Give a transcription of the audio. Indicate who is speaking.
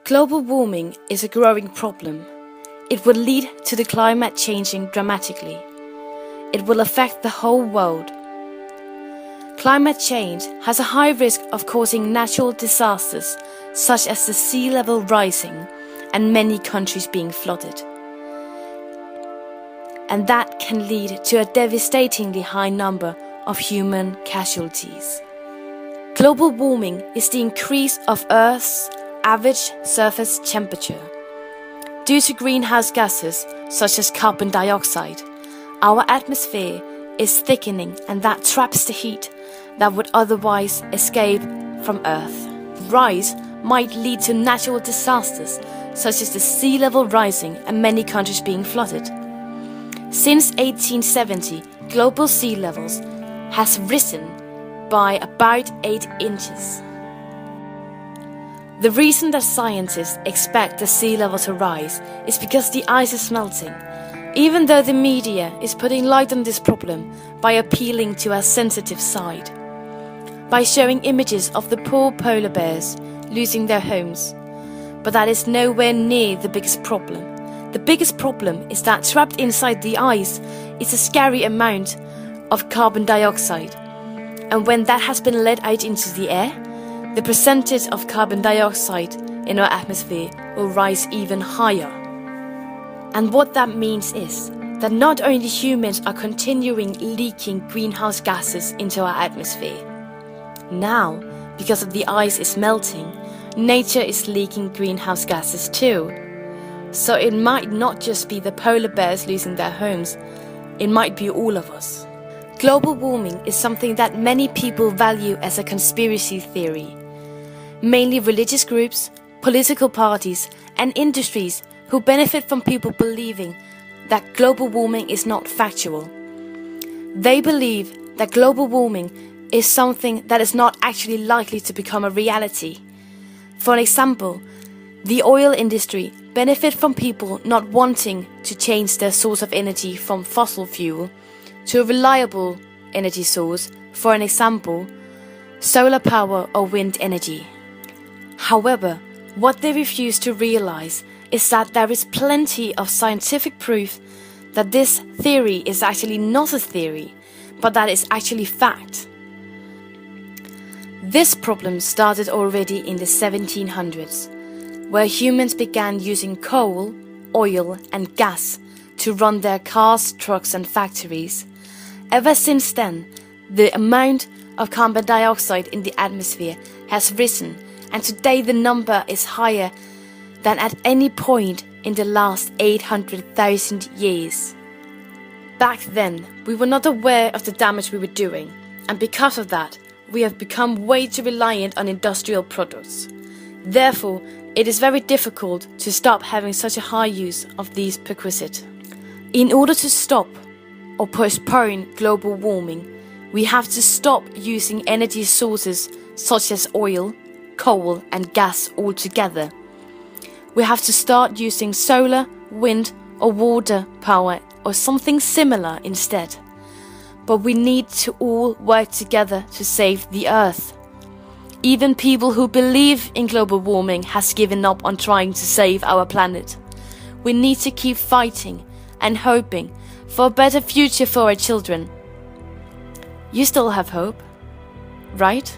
Speaker 1: Global warming is a growing problem. It will lead to the climate changing dramatically. It will affect the whole world. Climate change has a high risk of causing natural disasters such as the sea level rising and many countries being flooded. And that can lead to a devastatingly high number of human casualties. Global warming is the increase of Earth's average surface temperature. Due to greenhouse gases such as carbon dioxide, our atmosphere is thickening and that traps the heat that would otherwise escape from Earth. Rise might lead to natural disasters such as the sea level rising and many countries being flooded. Since 1870, global sea levels has risen by about 8 inches. The reason that scientists expect the sea level to rise is because the ice is melting, even though the media is putting light on this problem by appealing to our sensitive side, by showing images of the poor polar bears losing their homes. But that is nowhere near the biggest problem. The biggest problem is that trapped inside the ice is a scary amount of carbon dioxide, and when that has been let out into the air, the percentage of carbon dioxide in our atmosphere will rise even higher. And what that means is that not only humans are continuing leaking greenhouse gases into our atmosphere. Now, because of the ice is melting, nature is leaking greenhouse gases too. So it might not just be the polar bears losing their homes, it might be all of us. Global warming is something that many people value as a conspiracy theory. Mainly religious groups, political parties, and industries who benefit from people believing that global warming is not factual. They believe that global warming is something that is not actually likely to become a reality. For example, the oil industry benefit from people not wanting to change their source of energy from fossil fuel to a reliable energy source, for an example, solar power or wind energy. However, what they refuse to realize is that there is plenty of scientific proof that this theory is actually not a theory, but that it's actually fact. This problem started already in the 1700s, where humans began using coal, oil, and gas to run their cars, trucks, and factories. Ever since then, the amount of carbon dioxide in the atmosphere has risen, and today the number is higher than at any point in the last 800,000 years. Back then, we were not aware of the damage we were doing, and because of that, we have become way too reliant on industrial products. Therefore, it is very difficult to stop having such a high use of these prerequisites. In order to stop or postpone global warming, we have to stop using energy sources such as oil, coal, and gas altogether. We have to start using solar, wind, or water power or something similar instead. But we need to all work together to save the Earth. Even people who believe in global warming has given up on trying to save our planet. We need to keep fighting and hoping for a better future for our children. You still have hope, right?